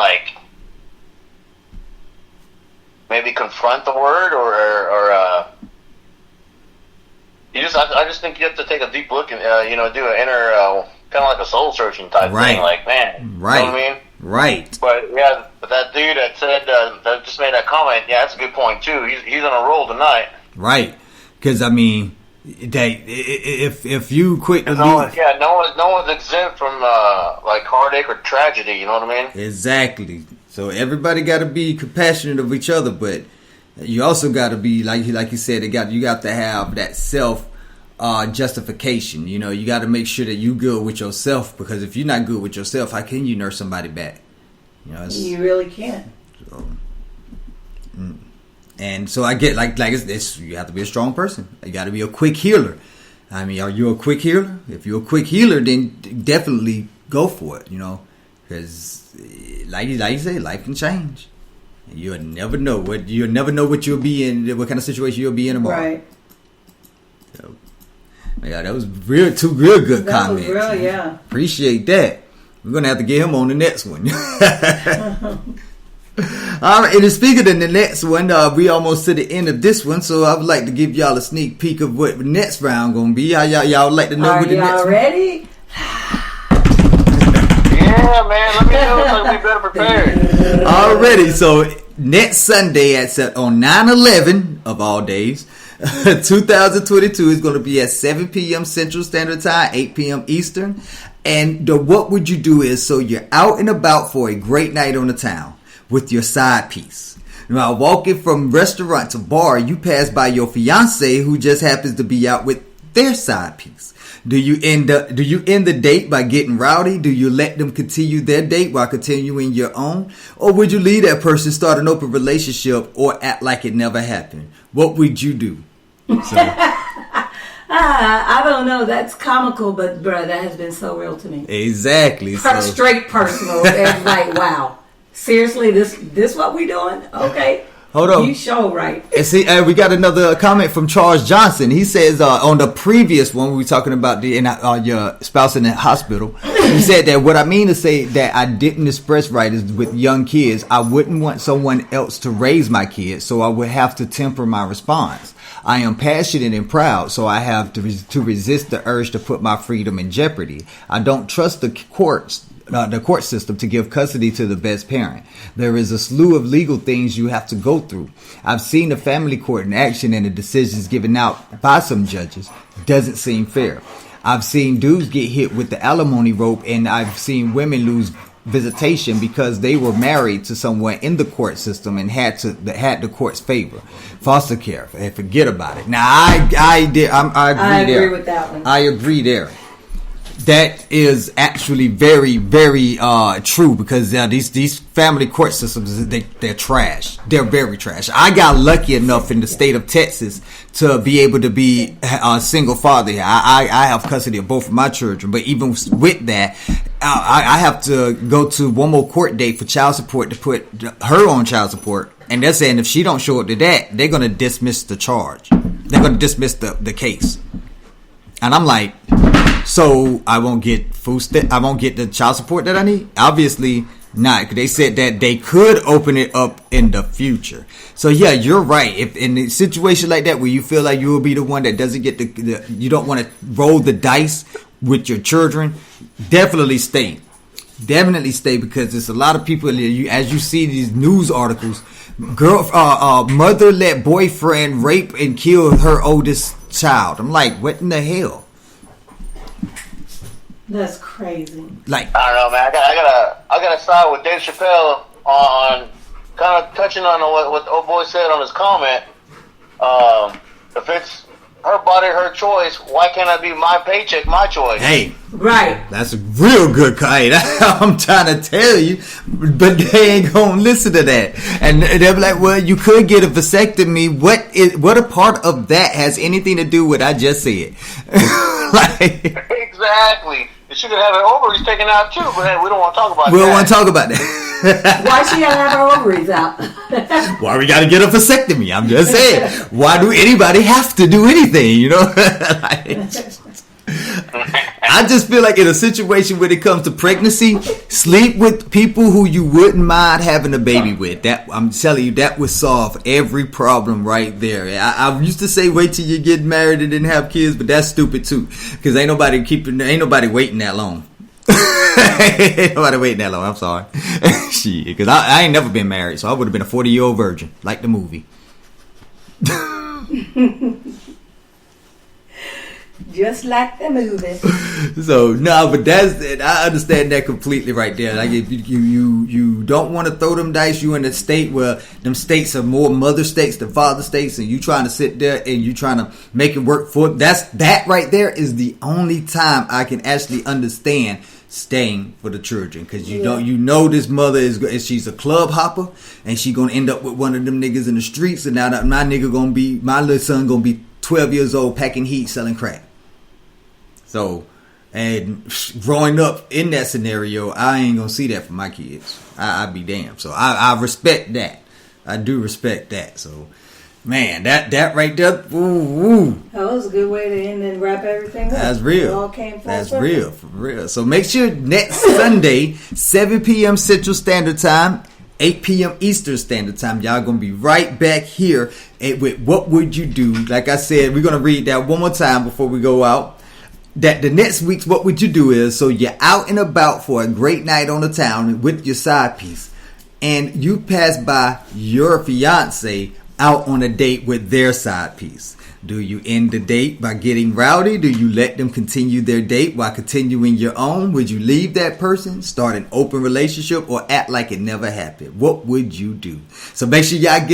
maybe confront the word or I just think you have to take a deep look and do an inner kind of like a soul searching type thing. Like, man, right. You know what I mean? Right. But yeah, but that dude that said that just made that comment, yeah, that's a good point too. He's on a roll tonight. Right. Because I mean, if you quit, no one's exempt from heartache or tragedy. You know what I mean? Exactly. So everybody got to be compassionate of each other, but you also got to be like you said. You got to have that self justification. You got to make sure that you good with yourself, because if you're not good with yourself, how can you nurse somebody back? You really can't. So, and so I get like it's you have to be a strong person. You got to be a quick healer. I mean, are you a quick healer? If you're a quick healer, then definitely go for it. Because like you say, life can change. You'll never know what you'll be in, what kind of situation you'll be in tomorrow. Right. So, yeah, that was two real good comments. That was real, yeah. Appreciate that. We're gonna have to get him on the next one. All right, and speaking of the next one, we almost to the end of this one, so I would like to give y'all a sneak peek of what the next round gonna be. How y'all like to know what the next one? Are y'all ready? Yeah, man. Let me know so we better prepared. Alrighty, so next Sunday on 9/11 of all days, 2022 is going to be at 7 p.m. Central Standard Time, 8 p.m. Eastern. And what would you do is, so you're out and about for a great night on the town with your side piece. Now, walking from restaurant to bar, you pass by your fiance who just happens to be out with their side piece. Do you end the date by getting rowdy? Do you let them continue their date while continuing your own? Or would you leave that person, start an open relationship, or act like it never happened? What would you do? So, I don't know. That's comical, but bruh, that has been so real to me. exactly. So, Straight personal. It's like, wow. Seriously, this what we doing? Okay. hold on. You show right. And see, we got another comment from Charles Johnson. He says on the previous one, we were talking about your spouse in the hospital. He said that what I mean to say that I didn't express right is with young kids, I wouldn't want someone else to raise my kids, so I would have to temper my response. I am passionate and proud, so I have to resist the urge to put my freedom in jeopardy. I don't trust the court system to give custody to the best parent. There is a slew of legal things you have to go through. I've seen the family court in action, and the decisions given out by some judges doesn't seem fair. I've seen dudes get hit with the alimony rope, and I've seen women lose visitation because they were married to someone in the court system and had the court's favor. Foster care, forget about it. Now I agree with that one. I agree there. That is actually very, very true, because these family court systems, they're trash. They're very trash. I got lucky enough in the state of Texas to be able to be a single father. I have custody of both of my children, but even with that, I have to go to one more court date for child support to put her on child support. And they're saying if she don't show up to that, they're going to dismiss the charge. They're going to dismiss the case. And I'm like, so I won't get I won't get the child support that I need? Obviously not. They said that they could open it up in the future. So yeah, you're right. If in a situation like that where you feel like you will be the one that doesn't get you don't want to roll the dice with your children, definitely stay. Definitely stay, because there's a lot of people, as you see these news articles, mother let boyfriend rape and kill her oldest child. I'm like, what in the hell? That's crazy. Like, I don't know, man. I gotta side with Dave Chappelle on kind of touching on what the old boy said on his comment. If it's her body, her choice, why can't I be my paycheck, my choice? hey, Right. that's a real good kite. I'm trying to tell you, but they ain't gonna listen to that. And they'll be like, well, you could get a vasectomy. What a part of that has anything to do with what I just said? Like, Exactly. She could have her ovaries taken out too, but hey, we don't want to talk about we that. don't want to talk about that. Why she gotta have her ovaries out? Why we gotta get a vasectomy? I'm just saying. Why do anybody have to do anything? You know? I just feel like in a situation when it comes to pregnancy, sleep with people who you wouldn't mind having a baby with. That, I'm telling you, that would solve every problem right there. I used to say wait till you get married and then have kids, but that's stupid too, because ain't nobody waiting that long. Ain't nobody waiting that long. I'm sorry. Shit, because I ain't never been married, so I would have been a 40-year-old virgin, like the movie. Just like the movie. So no, but that's it. I understand that completely right there. Like if you don't want to throw them dice, you in a state where them states are more mother states than father states, and you trying to sit there and you trying to make it work for that right there is the only time I can actually understand staying for the children, because you know this mother is she's a club hopper, and she gonna end up with one of them niggas in the streets, and now that my little son gonna be 12 years old packing heat selling crack. So, and growing up in that scenario, I ain't gonna see that for my kids. I'd be damned. So I respect that. I do respect that. So, man, that right there, ooh. That was a good way to end and wrap everything up. That's real. It all came full That's circle. real, for real. So make sure next Sunday, 7 p.m. Central Standard Time, 8 p.m. Eastern Standard Time, y'all gonna be right back here with What Would You Do? Like I said, we're gonna read that one more time before we go out. That the next week's What Would You Do is, so you're out and about for a great night on the town with your side piece, and you pass by your fiance out on a date with their side piece. Do you end the date by getting rowdy? Do you let them continue their date while continuing your own? Would you leave that person, start an open relationship, or act like it never happened? What would you do? So make sure y'all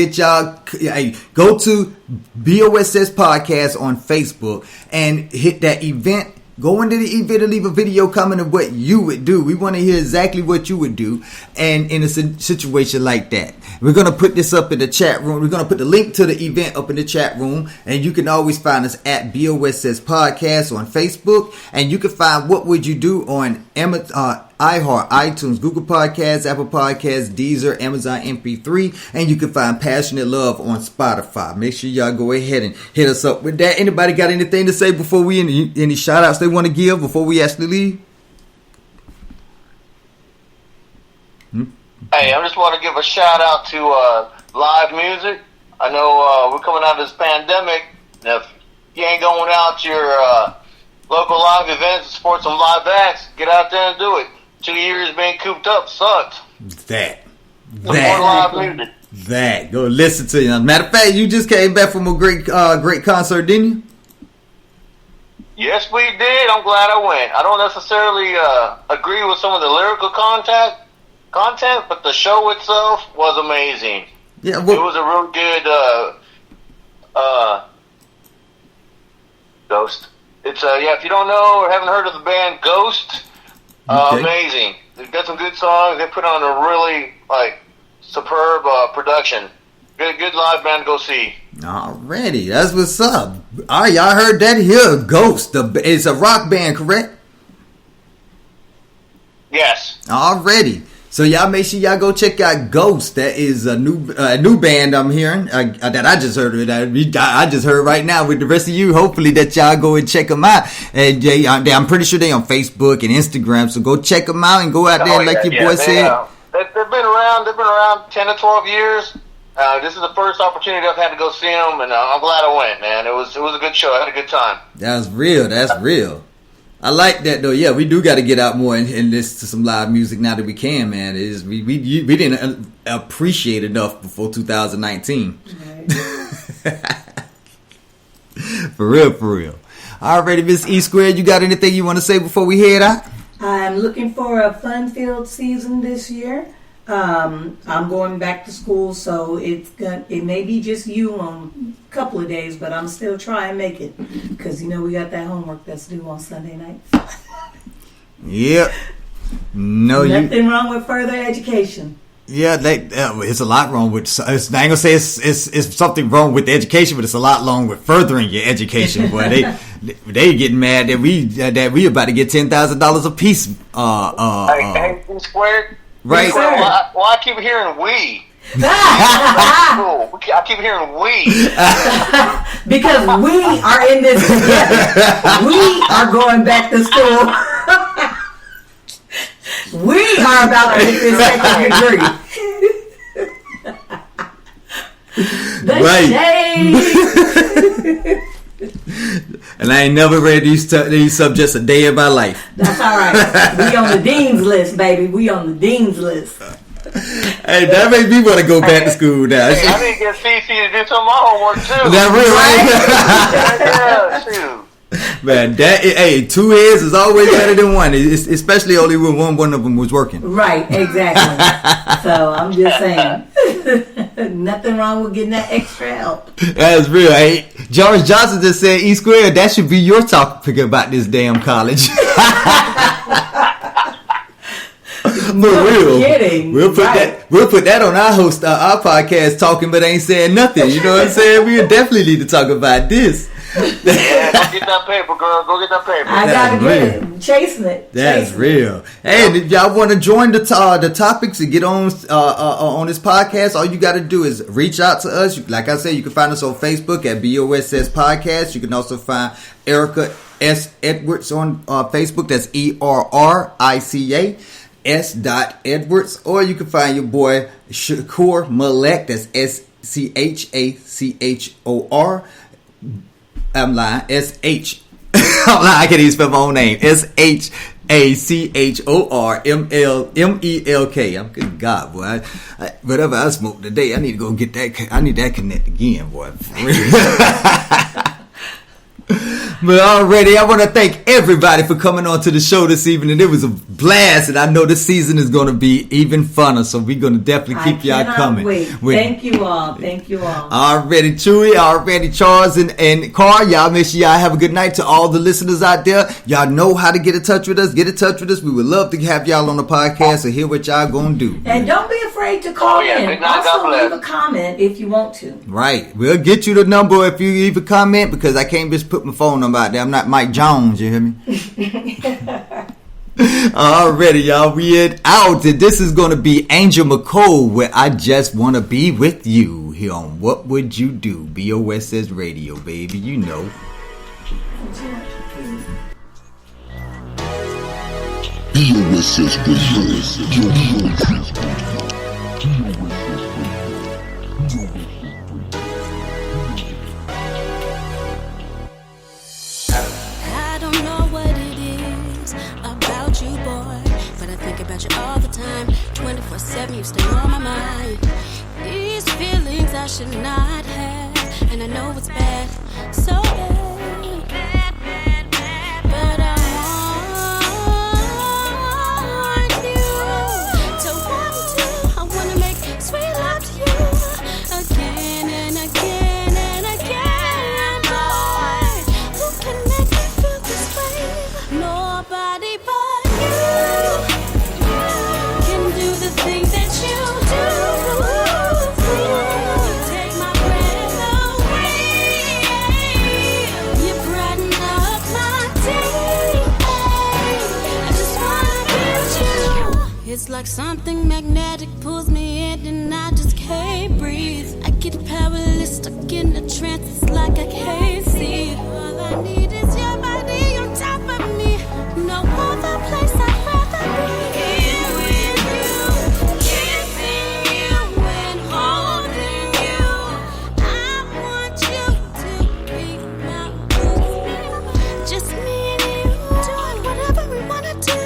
go to BOSS Podcast on Facebook and hit that event Go into the event and leave a video comment of what you would do. We want to hear exactly what you would do, and in a situation like that. We're going to put this up in the chat room. We're going to put the link to the event up in the chat room, and you can always find us at BOS Says Podcast on Facebook, and you can find What Would You Do on iHeart, iTunes, Google Podcasts, Apple Podcasts, Deezer, Amazon MP3, and you can find Passionate Love on Spotify. Make sure y'all go ahead and hit us up with that. Anybody got anything to say before we any shout outs they want to give before we actually leave? Hey, I just want to give a shout out to live music. I know we're coming out of this pandemic. If you ain't going out to your local live events and support some live acts, get out there and do it. 2 years being cooped up sucked. That. Go listen to you. Matter of fact, you just came back from a great concert, didn't you? Yes, we did. I'm glad I went. I don't necessarily agree with some of the lyrical content, but the show itself was amazing. Yeah, it was a real good Ghost. It's if you don't know or haven't heard of the band Ghost, amazing. They've got some good songs. They put on a really superb production. Good live band to go see. Alrighty, that's what's up. All right, y'all heard that here. Ghost. It's a rock band, correct? Yes. Already. So y'all make sure y'all go check out Ghost. That is a new band I'm hearing that I just heard. I just heard right now with the rest of you. Hopefully that y'all go and check them out. And I'm pretty sure they on Facebook and Instagram. So go check them out and go out there your boy said. They've been around. They've been around 10 to 12 years. This is the first opportunity I've had to go see them, and I'm glad I went, man. It was a good show. I had a good time. That's real. I like that though. Yeah, we do got to get out more and listen to some live music now that we can, man. We didn't appreciate enough before 2019. Right. For real. Alrighty, Miss E Squared, you got anything you want to say before we head out? I'm looking for a fun-filled season this year. I'm going back to school, so it may be just you on a couple of days, but I'm still trying to make it because we got that homework that's due on Sunday night. Yep. Nothing wrong with further education. Yeah, it's a lot wrong with. I ain't gonna say it's something wrong with the education, but it's a lot wrong with furthering your education. Boy, they getting mad that we about to get $10,000 a piece. Hey, squared. Right. Well, I keep hearing we. I keep hearing we. Because we are in this together. We are going back to school. We are about to get this second degree. Shade. And I ain't never read these subjects a day in my life. That's all right. We on the dean's list, baby. We on the dean's list. Hey, that made me want to go back to school now. Hey, I didn't get CC to do some of my homework too. That real, right? Yeah, shoot. Man, 2 heads is always better than one, especially only when one of them was working. Right, exactly. So I'm just saying, nothing wrong with getting that extra help. That's real. Hey, George Johnson just said, E Squared, that should be your topic about this damn college. For real. Kidding. We'll put that on our podcast, talking but ain't saying nothing. You know what I'm saying? We definitely need to talk about this. Yeah, go get that paper, girl. Go get that paper. I gotta get it. I'm chasing it. That's real. Hey, and if y'all want to join the topics and get on this podcast, all you got to do is reach out to us. Like I said, you can find us on Facebook at BOS Says Podcast. You can also find Erica S. Edwards on Facebook. That's ERRICA S. Edwards. Or you can find your boy Shakur Malek. That's SCHACHOR. I'm lying. S-H. I'm lying. I can't even spell my own name. SHACHORMELK. I'm good God, boy. Whatever I smoked today, I need to go get that. I need that connect again, boy. But already, I want to thank everybody for coming on to the show this evening. It was a blast, and I know this season is going to be even funner. So we're going to definitely keep y'all coming. Thank you all. Thank you all. Already, Chewy, already, Charles, and Carl. Y'all make sure y'all have a good night. To all the listeners out there, y'all know how to get in touch with us. Get in touch with us. We would love to have y'all on the podcast and hear what y'all gonna do. And don't be afraid to call in. Good night, also, God bless. leave a comment if you want to. Right. We'll get you the number if you leave a comment, because I can't just put my phone number out there. I'm not Mike Jones, you hear me? Alrighty, y'all. We out. And this is going to be Angel McCole, where I just want to be with you here on What Would You Do? BOSS Radio, baby. You know. BOSS Radio. I don't know what it is about you, boy, but I think about you all the time. 24/7, you stay on my mind. These feelings I should not have, and I know it's bad, so bad. But I want you to want to. I wanna make sweet love to you again and again and again, boy. Who can make me feel this way? Nobody but you can do the things that you do. Take my breath away. You brighten up my day. I just wanna be with you. It's like something magnetic pulls me in and I just can't breathe. I get powerless, stuck in a trance. It's like I can't see. All I need is your body on top of me. No other place I'd rather be. Here with you, kissing you and holding you. I want you to be my boo. Just me and you, doing whatever we wanna do.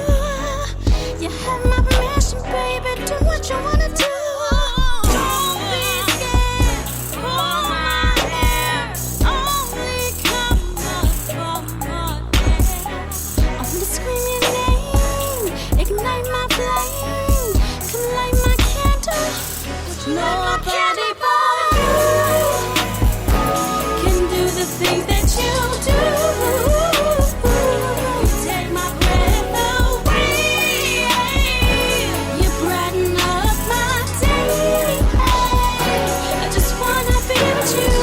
You have my permission, baby. Do what you wanna do. Don't be scared. Pull my hair. Only come up for more air. I wanna scream your name, ignite my flame, come light my candle. Nobody but you can do the things that you do. You take my breath away. You brighten up my day. I just wanna be with you.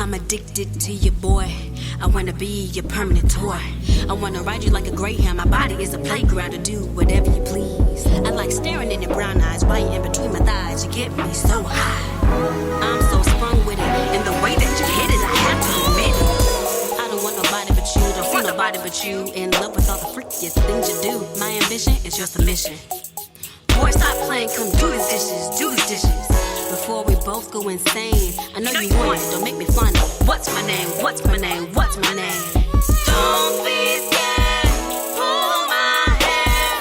I'm addicted to you, boy. I wanna be your permanent toy. I wanna ride you like a greyhound. My body is a playground to do whatever you please. I like staring in your brown eyes, right in between my thighs. You get me so high. I'm so sprung with it, and the way that you hit it, I have to admit it. I don't want nobody but you, don't see nobody but you. In love with all the freakiest things you do. My ambition is your submission. Boy, stop playing, come do these dishes, before we both go insane. I know you want it, don't make me funny. What's my name? What's my name? What's my name? Don't be scared. Pull my hair.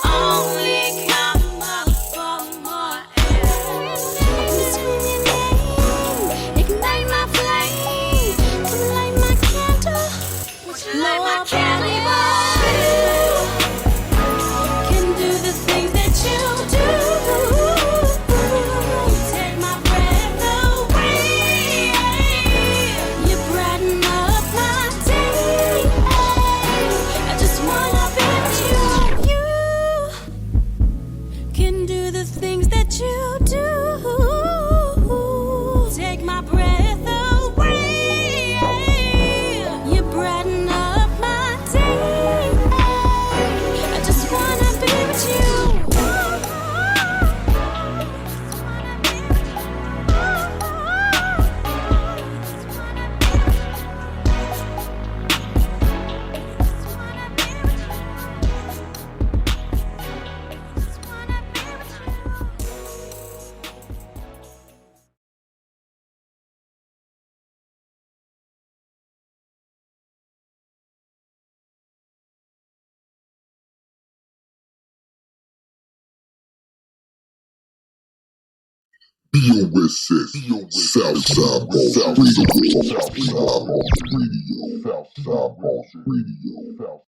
Only come up for more air. I'm screaming your name. Ignite my flame. Come light my candle. Light my candle. Can do the things that you do. Take my breath away. You brighten up my day. BOSS, Southside Boss Radio. Southside Boss Radio. Southside Boss Radio.